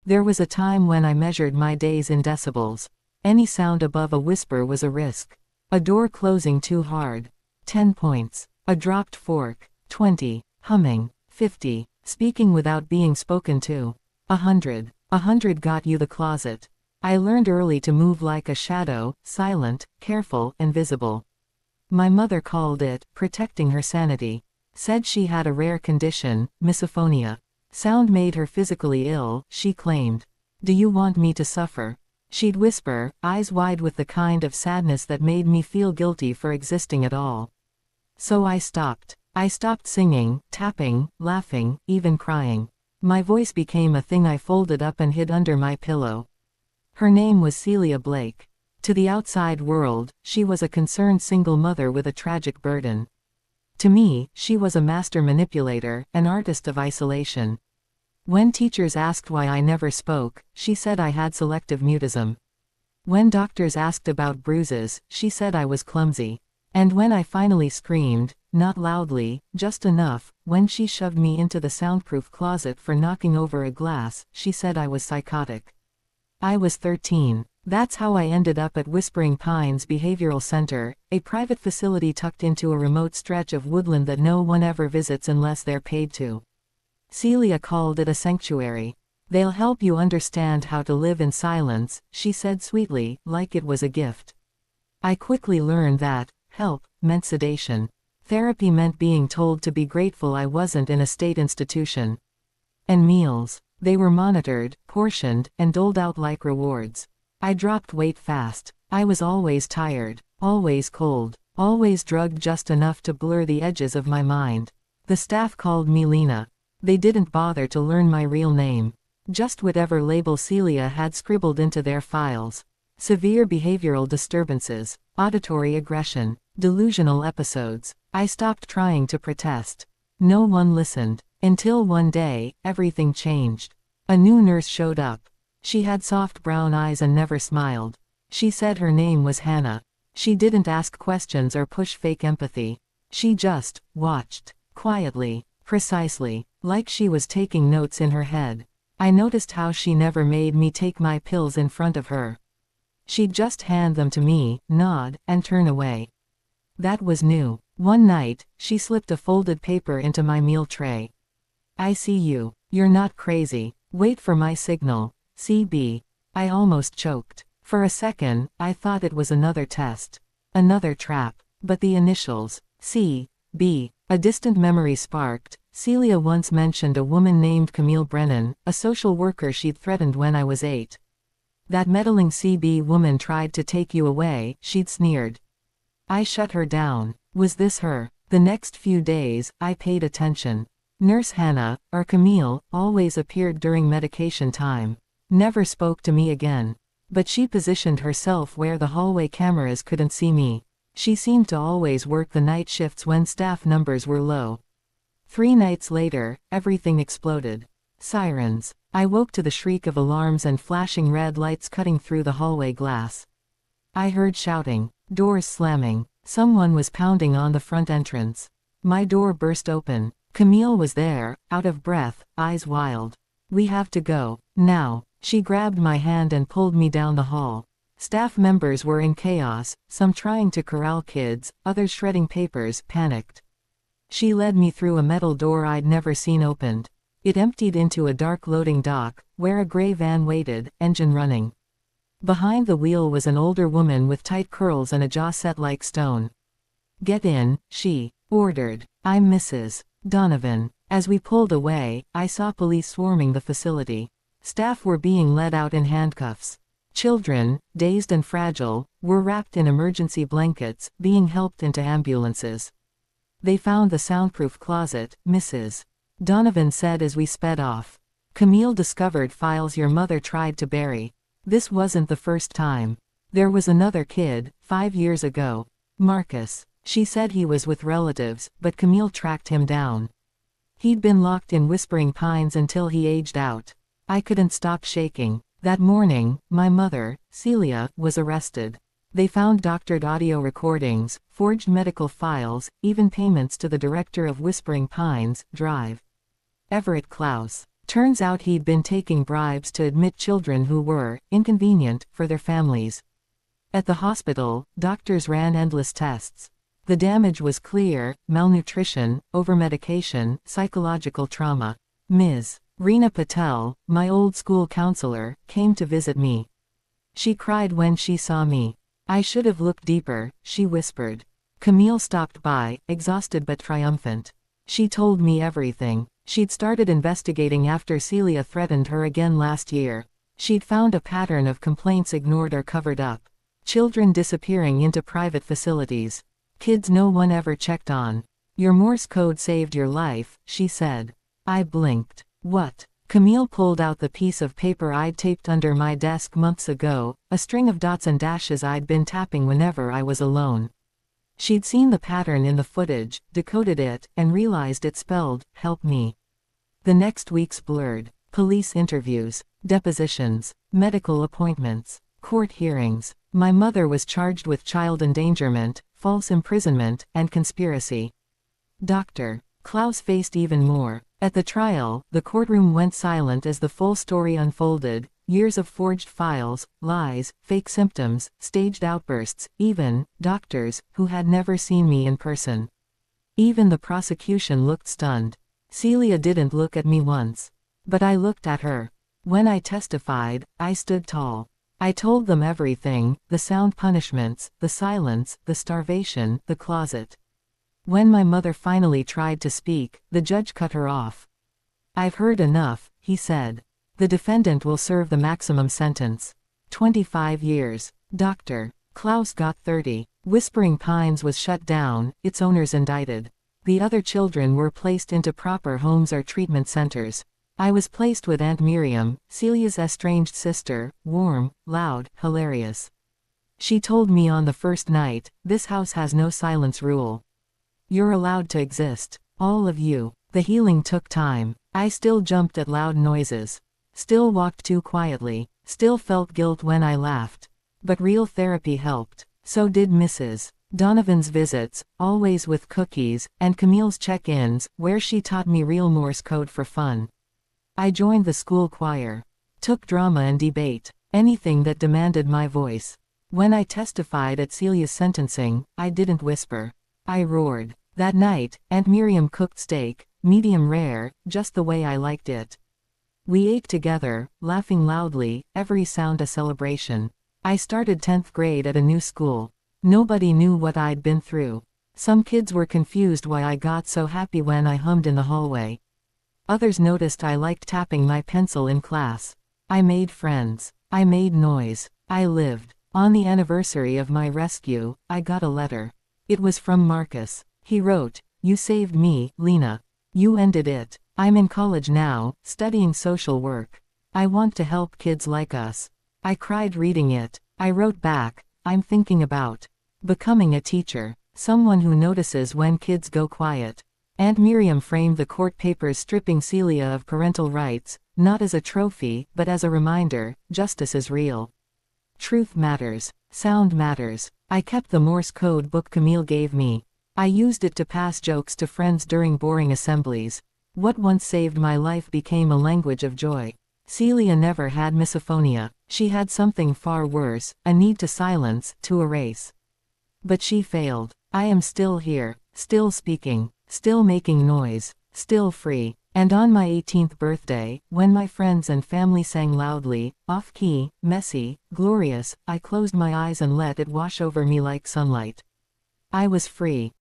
There was a time when I measured my days in decibels. Any sound above a whisper was a risk. A door closing too hard. 10 points. A dropped fork. 20. Humming. 50. Speaking without being spoken to. 100. 100 got you the closet. I learned early to move like a shadow, silent, careful, invisible. My mother called it protecting her sanity. Said she had a rare condition, misophonia. Sound made her physically ill, she claimed. Do you want me to suffer? She'd whisper, eyes wide with the kind of sadness that made me feel guilty for existing at all. So I stopped. I stopped singing, tapping, laughing, even crying. My voice became a thing I folded up and hid under my pillow. Her name was Celia Blake. To the outside world, she was a concerned single mother with a tragic burden. To me, she was a master manipulator, an artist of isolation. When teachers asked why I never spoke, she said I had selective mutism. When doctors asked about bruises, she said I was clumsy. And when I finally screamed, not loudly, just enough, when she shoved me into the soundproof closet for knocking over a glass, she said I was psychotic. I was 13. That's how I ended up at Whispering Pines Behavioral Center, a private facility tucked into a remote stretch of woodland that no one ever visits unless they're paid to. Celia called it a sanctuary. They'll help you understand how to live in silence, she said sweetly, like it was a gift. I quickly learned that help meant sedation. Therapy meant being told to be grateful I wasn't in a state institution. And meals. They were monitored, portioned, and doled out like rewards. I dropped weight fast. I was always tired, always cold, always drugged just enough to blur the edges of my mind. The staff called me Lena. They didn't bother to learn my real name. Just whatever label Celia had scribbled into their files. Severe behavioral disturbances, auditory aggression, delusional episodes. I stopped trying to protest. No one listened. Until one day, everything changed. A new nurse showed up. She had soft brown eyes and never smiled. She said her name was Hannah. She didn't ask questions or push fake empathy. She just watched, quietly, precisely, like she was taking notes in her head. I noticed how she never made me take my pills in front of her. She'd just hand them to me, nod, and turn away. That was new. One night, she slipped a folded paper into my meal tray. I see you. You're not crazy. Wait for my signal. CB. I almost choked. For a second, I thought it was another test. Another trap. But the initials, C.B. A distant memory sparked. Celia once mentioned a woman named Camille Brennan, a social worker she'd threatened when I was 8. That meddling CB woman tried to take you away, she'd sneered. I shut her down. Was this her? The next few days, I paid attention. Nurse Hannah, or Camille, always appeared during medication time. Never spoke to me again. But she positioned herself where the hallway cameras couldn't see me. She seemed to always work the night shifts when staff numbers were low. 3 nights later, everything exploded. Sirens. I woke to the shriek of alarms and flashing red lights cutting through the hallway glass. I heard shouting, doors slamming. Someone was pounding on the front entrance. My door burst open. Camille was there, out of breath, eyes wild. We have to go. Now. She grabbed my hand and pulled me down the hall. Staff members were in chaos, some trying to corral kids, others shredding papers, panicked. She led me through a metal door I'd never seen opened. It emptied into a dark loading dock, where a gray van waited, engine running. Behind the wheel was an older woman with tight curls and a jaw set like stone. Get in, she ordered. I'm Mrs. Donovan. As we pulled away, I saw police swarming the facility. Staff were being led out in handcuffs. Children, dazed and fragile, were wrapped in emergency blankets, being helped into ambulances. They found the soundproof closet, Mrs. Donovan said as we sped off. Camille discovered files your mother tried to bury. This wasn't the first time. There was another kid, 5 years ago. Marcus. She said he was with relatives, but Camille tracked him down. He'd been locked in Whispering Pines until he aged out. I couldn't stop shaking. That morning, my mother, Celia, was arrested. They found doctored audio recordings, forged medical files, even payments to the director of Whispering Pines, Drive. Everett Klaus. Turns out he'd been taking bribes to admit children who were inconvenient for their families. At the hospital, doctors ran endless tests. The damage was clear: malnutrition, overmedication, psychological trauma. Ms. Reena Patel, my old school counselor, came to visit me. She cried when she saw me. I should have looked deeper, she whispered. Camille stopped by, exhausted but triumphant. She told me everything. She'd started investigating after Celia threatened her again last year. She'd found a pattern of complaints ignored or covered up. Children disappearing into private facilities. Kids no one ever checked on. Your Morse code saved your life, she said. I blinked. What? Camille pulled out the piece of paper I'd taped under my desk months ago, a string of dots and dashes I'd been tapping whenever I was alone. She'd seen the pattern in the footage, decoded it, and realized it spelled, "Help me." The next weeks blurred. Police interviews, depositions, medical appointments, court hearings. My mother was charged with child endangerment, false imprisonment, and conspiracy. Dr. Klaus faced even more. At the trial, the courtroom went silent as the full story unfolded: years of forged files, lies, fake symptoms, staged outbursts, even doctors who had never seen me in person. Even the prosecution looked stunned. Celia didn't look at me once. But I looked at her. When I testified, I stood tall. I told them everything: the sound punishments, the silence, the starvation, the closet. When my mother finally tried to speak, the judge cut her off. I've heard enough, he said. The defendant will serve the maximum sentence. 25 years. Dr. Klaus got 30. Whispering Pines was shut down, its owners indicted. The other children were placed into proper homes or treatment centers. I was placed with Aunt Miriam, Celia's estranged sister, warm, loud, hilarious. She told me on the first night, "This house has no silence rule. You're allowed to exist. All of you." The healing took time. I still jumped at loud noises. Still walked too quietly. Still felt guilt when I laughed. But real therapy helped. So did Mrs. Donovan's visits, always with cookies, and Camille's check-ins, where she taught me real Morse code for fun. I joined the school choir. Took drama and debate. Anything that demanded my voice. When I testified at Celia's sentencing, I didn't whisper. I roared. That night, Aunt Miriam cooked steak, medium rare, just the way I liked it. We ate together, laughing loudly, every sound a celebration. I started 10th grade at a new school. Nobody knew what I'd been through. Some kids were confused why I got so happy when I hummed in the hallway. Others noticed I liked tapping my pencil in class. I made friends. I made noise. I lived. On the anniversary of my rescue, I got a letter. It was from Marcus. He wrote, "You saved me, Lena. You ended it. I'm in college now, studying social work. I want to help kids like us." I cried reading it. I wrote back, "I'm thinking about becoming a teacher. Someone who notices when kids go quiet." Aunt Miriam framed the court papers stripping Celia of parental rights, not as a trophy, but as a reminder: justice is real. Truth matters. Sound matters. I kept the Morse code book Camille gave me. I used it to pass jokes to friends during boring assemblies. What once saved my life became a language of joy. Celia never had misophonia. She had something far worse: a need to silence, to erase. But she failed. I am still here, still speaking, still making noise, still free. And on my 18th birthday, when my friends and family sang loudly, off-key, messy, glorious, I closed my eyes and let it wash over me like sunlight. I was free.